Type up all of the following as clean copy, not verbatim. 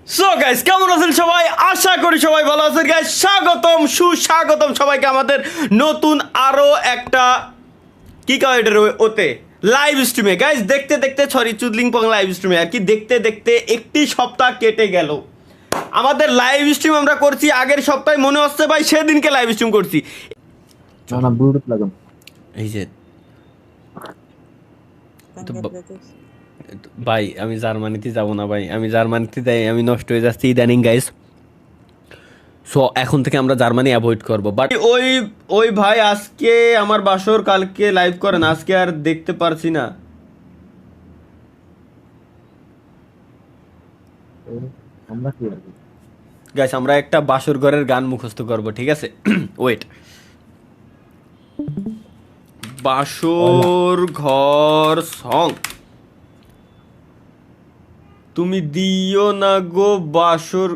So guys কেমন আছেন সবাই? আশা করি সবাই ভালো আছেন গাইস। সুস্বাগতম সবাইকে আমাদের নতুন আরো একটা কি কয় এটার ওতে লাইভ স্ট্রিমে গাইস। দেখতে দেখতে চুদলিং পং লাইভ স্ট্রিমে আর কি দেখতে দেখতে একটি সপ্তাহ কেটে গেল। আমাদের লাইভ স্ট্রিম আমরা করছি আগের সপ্তাহে, মনে হচ্ছে ভাই সেদিনকে লাইভ স্ট্রিম করছি। না ব্লুটুথ লাগাম। এই যে ভাই আমি জার্মানিতে যাব না ভাই, আমি জার্মানিতে যাই আমি নষ্ট হয়ে যাচ্ছি ইদানিং গাইস। সো এখন থেকে আমরা জার্মানি অ্যাভয়েড করব। বাট ওই ভাই আজকে আমার বাসর কালকে লাইভ করেন, আজকে আর দেখতে পারছি না। আমরা কি করব গাইস আমরা একটা বাসর ঘরের গান মুখস্থ করব, ঠিক আছে? ওয়েট, বাসর ঘর সং। তুমি দিও না গো বাসর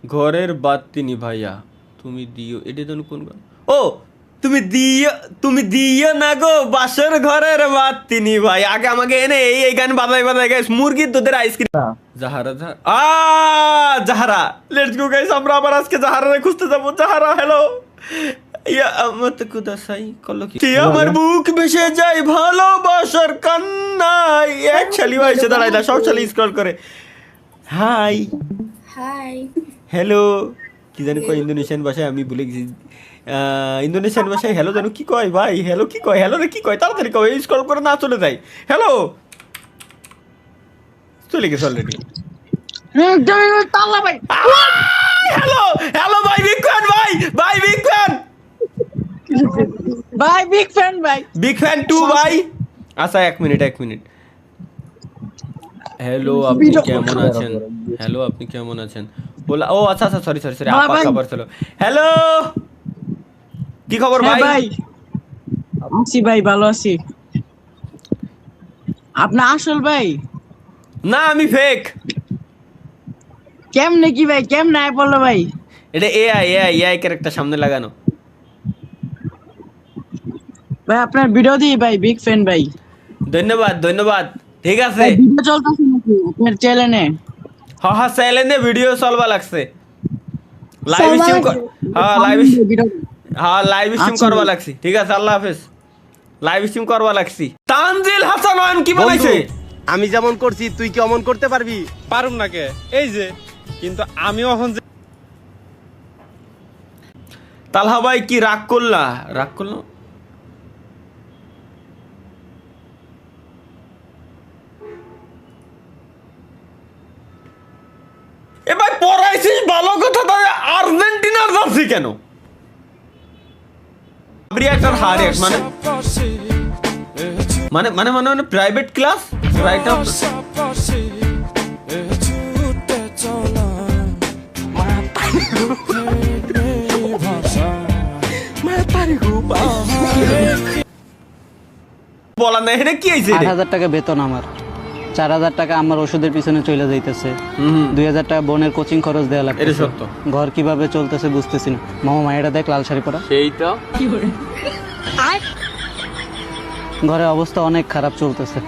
ঘরের বাতি নিভাইয়া, তুমি দিও, এটা যেন কোন গান? ও তুমি দিও না গো বাসর ঘরের বাতি নিভাই। আগে আমাকে এনে এই গান বাজাই বাজাই গাইস, মুরগির দুধের আইসক্রিম। জাহারা জাহারা, let's go guys. আমরা আবার আজকে জাহারারে খুঁজতে যাবো। জাহারা হ্যালো। ইয়া আমত কুদাসাই কল্লো কি আমার বুক ভেসে যায় ভালোবাসার কান্নায়। এক শালি ভাই সে দাঁড়ায় না, সব শালি স্ক্রল করে। হাই হাই হ্যালো কি জানি কয় ইন্দোনেশিয়ান ভাষায়, আমি ভুলে গেছি। ইন্দোনেশিয়ান ভাষায় হ্যালো জানো কি কয় ভাই? হ্যালো কি কয়? হ্যালো রে কি কয়? তাড়াতাড়ি কয়, স্ক্রল করে না চলে যায়। হ্যালো চলে গেছে অলরেডি। হ্যালো হ্যালো ভাই, বিগ ফ্যান ভাই বিগ ফ্যান ভাই বিগ ফ্যান ভাই বিগ ফ্যান টু ভাই। আচ্ছা এক মিনিট হ্যালো আপনি কেমন আছেন? হ্যালো আপনি কেমন আছেন বলা। ও আচ্ছা সরি আপা খবর ছিল। হ্যালো কি খবর হ্যাঁ ভাই? ভাই আছি ভাই, ভালো আছি। আপনার আসল ভাই? না আমি ফেক। কেমনে কি ভাই, কেমনে আয় বললো ভাই? এটা এআই ক্যারেক্টার সামনে লাগানো। ভাই আপনার ভিডিও দিই ভাই, বিগ ফ্যান ভাই। ধন্যবাদ ঠিক আছে। ভিডিও চলতেছে নাকি আপনার চ্যানেলে? হ্যাঁ চ্যানেলে ভিডিও চলবা লাগছে। লাইভ স্ট্রিম লাইভ স্ট্রিম করবা লাগছি, ঠিক আছে? আল্লাহ হাফেজ। লাইভ স্ট্রিম করবা লাগছি। তানজিল হাসান অয়ন কি বানাইছে? আমি যেমন করছি তুই কি অমন করতে পারবি? পারুম না কে, এই যে কিন্তু আমিও এখন তালহা ভাই কি রাগ করলো? এ ভাই পড়াইছিস ভালো কথা, তাহলে আর্জেন্টিনার জার্সি কেন? মানে প্রাইভেট ক্লাস রাইট আপ। বলা নাই এটা কি হয়েছে? 8,000 টাকা বেতন আমার, 4,000 টাকা আমার ওষুধের পিছনে চলে যাইতেছে, 2,000 টাকা বোনের কোচিং খরচ দেওয়া লাগছে। এটা সত্য। ঘর কিভাবে চলতেছে বুঝতেছি না। মামা মায়েরা দেখ লাল শাড়ি পরা, সেই তো ঘরের অবস্থা অনেক খারাপ চলতেছে।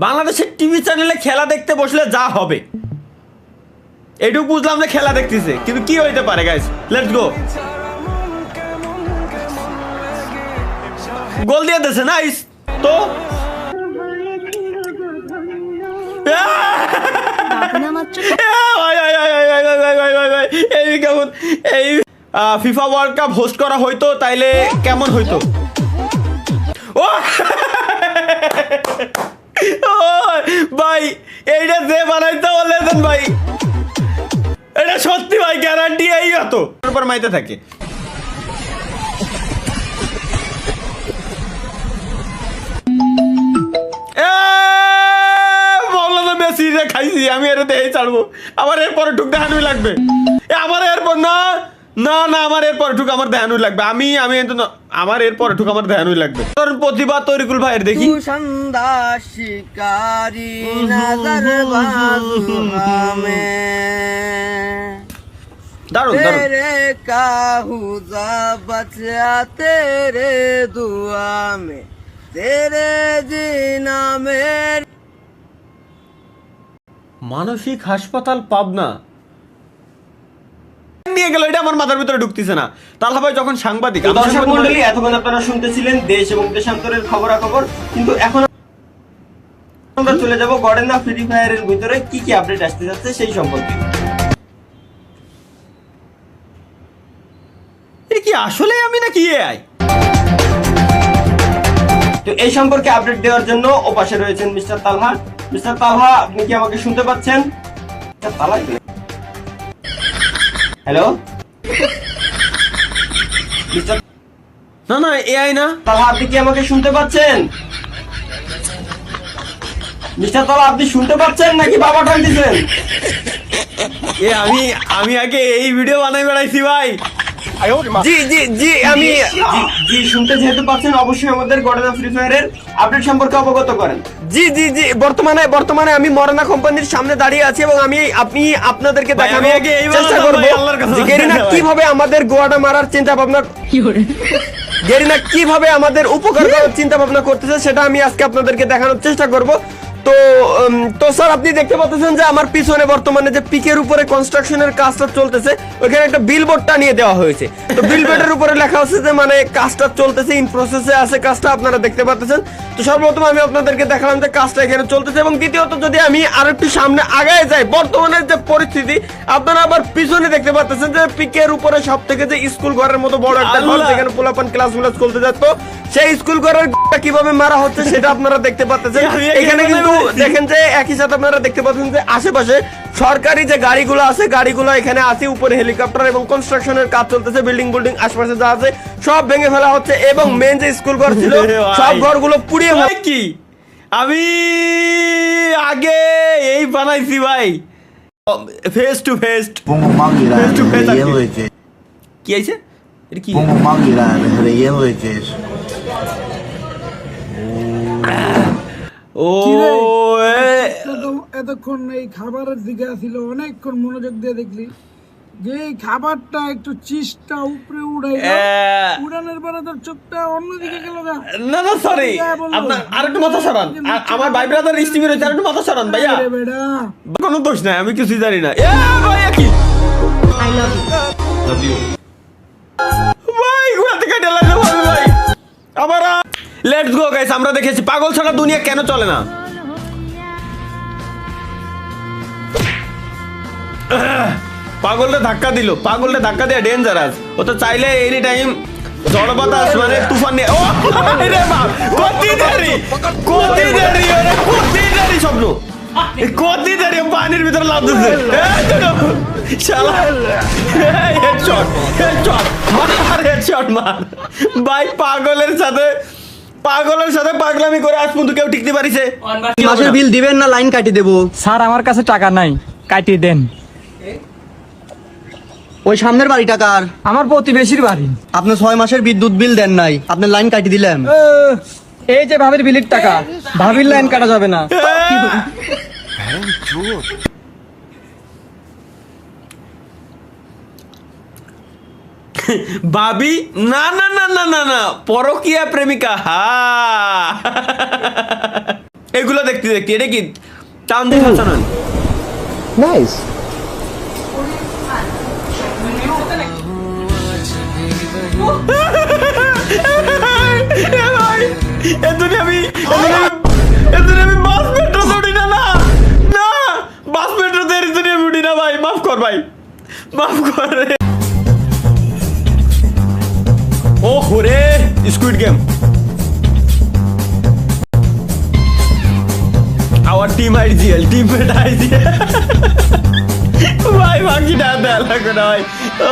বাংলাদেশের টিভি চ্যানেলে খেলা দেখতে বসলে যা হবে এটুকু বুঝলাম যে খেলা দেখতেছে, কিন্তু কি হইতে পারে গাইস? Let's go. গোল দিয়ে দিয়েছে, নাইস তো। এই ফিফা ওয়ার্ল্ড কাপ হোস্ট করা হইতো তাইলে কেমন হইতো? ও ভাই এইটা যে বানাইতে বলেছেন ভাই, এটা সত্যি ভাই গ্যারান্টি এই হতো উপর মাইতে থাকে। মেসি রে খাইছি আমি, এর দেই ছাড়বো। আমার এরপরে ঢুক দেখানোই লাগবে। আমার এরপর না আমার এরপরে ঢুক আমার দেখানোই লাগবে। আমি আমার এরপরে ঢুক আমার দেখানোই লাগবে। তোর প্রতিভা তরিকুল ভাইয়ের দেখি। শিকারি নজর বাজু মে দারুন तेरे काहू जा बचा तेरे दुआ में তেরে জিনা মের মানসিক হাসপাতাল পাবনা নিয়ে গেল, এটা আমার মাথার ভিতরে ঢুকতেছে না। তালহা ভাই যখন সাংবাদিক, দর্শক মণ্ডলী এতক্ষণ আপনারা শুনতেছিলেন দেশ এবং দেশান্তরের খবরাখবর, কিন্তু এখন আমরা চলে যাব গডেনা ফ্রি ফায়ারের ভিতরে কি কি আপডেট আসতে যাচ্ছে সেই সম্পর্কে। এটা কি আসলে আমি নাকি এআই? তো এই সম্পর্কে আপডেট দেওয়ার জন্য ওপাশে রয়েছেন মিস্টার তালহা। মিস্টার তালহা, আপনি কি আমাকে শুনতে পাচ্ছেন? হ্যালো না না এআই না, তালহা আপনি কি আমাকে শুনতে পাচ্ছেন? মিস্টার তালহা আপনি শুনতে পাচ্ছেন নাকি বাবা টানতেছেন? আমি আগে এই ভিডিও বানাই বেড়াইছি ভাই। জি জি জি আমি জি শুনতে যেহেতু পাচ্ছেন, অবশ্যই আমাদের গডেনা ফ্রি ফায়ারের আপডেট সম্পর্কে অবগত করেন। জি জি জি বর্তমানে আমি মরনা কোম্পানির সামনে দাঁড়িয়ে আছি এবং আপনি আপনাদেরকে দেখানোর চেষ্টা করব যে গেরিনা কিভাবে আমাদের গোয়াটা মারার চিন্তা ভাবনা গেরিনা কিভাবে আমাদের উপকার করার চিন্তা ভাবনা করতেছে, সেটা আমি আজকে আপনাদেরকে দেখানোর চেষ্টা করব। তো স্যার, আপনি দেখতে পাচ্ছেন যে আমার পিছনে বর্তমানে যে পিকের উপরে কনস্ট্রাকশনের কাজটা চলতেছে, ওইখানে একটা বিলবোর্ড টানিয়ে দেওয়া হয়েছে। তো বিলবোর্ডের উপরে লেখা আছে যে মানে কাজটা চলতেছে, ইন প্রসেসে আছে কাজটা, আপনারা দেখতে পাচ্ছেন। তো সর্বপ্রথম আমি আপনাদেরকে দেখালাম যে কাজটা এখানে চলতেছে, এবং দ্বিতীয়ত যদি আমি আর একটু সামনে আগায় যাই, বর্তমানে যে পরিস্থিতি আপনারা আবার পিছনে দেখতে পাচ্ছেন যে পিকের উপরে সব থেকে যে স্কুল ঘরের মতো বড় একটা ঘর, যেখানে পোলাপান ক্লাস চলতে যেত, সেই স্কুল ঘরের কিভাবে মারা হচ্ছে সেটা আপনারা দেখতে পাচ্ছেন। এখানে কিন্তু দেখেন যে একই সাথে আপনারা দেখতে পাচ্ছেন যে আশেপাশে সরকারি যে গাড়িগুলো আছে, গাড়িগুলো এখানে আছে, উপরে হেলিকপ্টার এবং কনস্ট্রাকশনের কাজ চলতেছে। বিল্ডিং আশপাশে যা আছে সব ভেঙে ফেলা হচ্ছে, এবং মেন যে স্কুল ঘর ছিল সব ঘরগুলো পুড়িয়ে কি আমি আগে এই বানাইছি ভাই, ফেস টু ফেস কি আছে এটা কি ও এতক্ষণ এই খাবারের দিকে ছিল, অনেকক্ষণ মনোযোগ দিয়ে দেখলি যে এই খাবারটা একটু চিজটা উপরে উড়ানোর পরে তোর চোখটা অন্যদিকে গেল। না না সরি, আপনার আরেকটু মাথা সরান, আমার ভাই ব্রাদার স্টিভের হচ্ছে, আরেকটু মাথা সরান ভাইয়া। কোনো দোষ নাই, আমি কিছুই জানি না। ভাইয়া কি আই লাভ ইউ ভাই, ঘুরাতে কেটে লাগলো ভাই আমার। লেটস গো গাইস, আমরা দেখেছি পাগল ছাড়া দুনিয়া কেন চলে না। পাগলটা ধাক্কা দিল, পাগলটা ধাক্কা দেয়া ডেঞ্জারাস। ও তো চাইলে এনি টাইম ঝড় বাতাস মানে তুফান নিয়ে ও রে বাপ, কতি দেরি স্বপ্ন, কতি দেরি পানির ভিতরে লাভ দিচ্ছে শালা। হেডশট মার ভাই। পাগলের সাথে পাগলামি করে আজ পর্যন্ত কেউ টিকতে পারিছে? মাসের বিল দিবেন না লাইন কাটি দেবো? স্যার আমার কাছে টাকা নাই, কাটিয়ে দেন। ওই সামনের বাড়ি টাকার আমার প্রতিবেশীর বাড়ি। আপনি 6 মাসের বিদ্যুৎ বিল দেন নাই, আপনার লাইন কাটি দিলাম। এই যে ভাবির বিলের টাকা, ভাবির লাইন কাটা যাবে না। ভাবি না না না না না না, পরকীয়া প্রেমিকা। এগুলো দেখতে এটা কি টান দিয়ে শোনান? নাইস। আমি বাস মেট্রো উঠি না, না বাস মেট্রো আমি উঠি না ভাই, মাফ কর ভাই, মাফ কর। ও হোরে Squid Game, our team IGL, teammate IGL ভাই, বাকি ডাটা লাগবে না ভাই।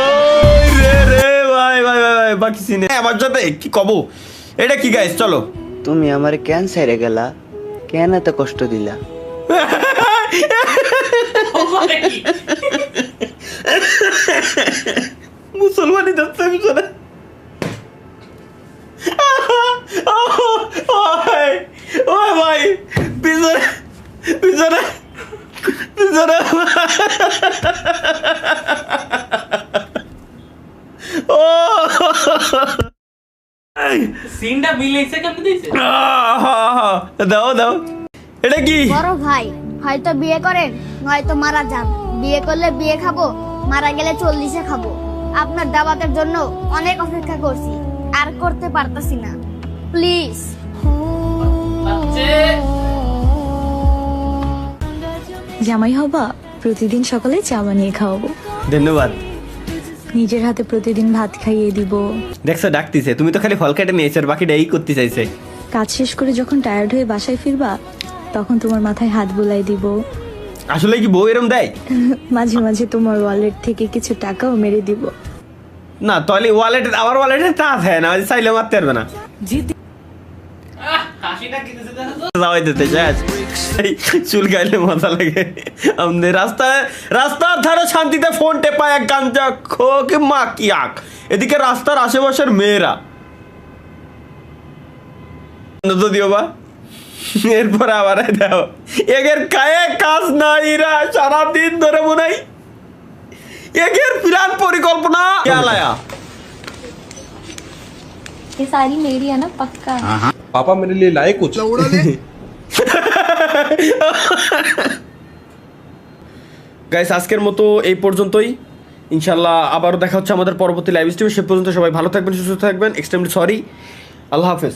ওই রে ভাই ভাই ভাই বাকি সিনে আমার সাথে কি কব, এটা কি গাইস? চলো। তুমি আমার কেন ছেড়ে গেলা, কেন এত কষ্ট দিলা? মুসলমানি যাচ্ছে পিছনে। ও ভাই পিছনে পিছনে পিছনে ও সিনটা মিলেছে কেন দিছে? দাও দাও এটা কি বড় ভাই হয়তো বিয়ে করেন নয়তো মারা যান, বিয়ে করলে বিয়ে খাবো, মারা গেলে 40-এ খাবো। আপনার দাওয়াতের জন্য অনেক অপেক্ষা করছি, আর করতে পারতাছি না, প্লিজ। জামাই হবা, প্রতিদিন সকালে চা বানিয়ে খাওয়াবো, ধন্যবাদ। নিজের হাতে প্রতিদিন ভাত খাইয়ে দিব। দেখছো ডাকতিছে, তুমি তো খালি ফল কেটে নিয়েছো আর বাকিটা এই করতে চাইছে। কাজ শেষ করে যখন টায়ার্ড হয়ে বাসায় ফিরবা, তখন তোমার মাথায় হাত বুলাই দিব। আসলে কি বউ এরম দেয়? মাঝে মাঝে তোমার ওয়ালেট থেকে কিছু টাকাও মেরে দিব। না তাহলে ওয়ালেটে, আমার ওয়ালেটে তা থাকে না, চাইলে মারতে পারবে না। যাওয়াই দিতে চাস, চুল গাইলে মজা লাগে। আমাদের রাস্তার ধারে শান্তিতে ফোন টেপা এক গাঞ্জা খো কি মা কি আক, এদিকে রাস্তার আশেপাশের মেয়েরা তো দিও বা, এরপরে আবার দাও এগের কায়ে কাজ নাই, রা সারাদিন ধরে মনে হয় এগের প্ল্যান পরিকল্পনা আলায়া। ये सारी मेरी है ना पक्का। पापा मेरे लिए लाए कुछ? গাইস আজকের মতো এই পর্যন্তই, ইনশাল্লাহ আবারও দেখা হচ্ছে আমাদের পরবর্তী লাইভ স্ট্রিমে। সে পর্যন্ত সবাই ভালো থাকবেন, সুস্থ থাকবেন। এক্সট্রিমলি সরি, আল্লাহ হাফেজ।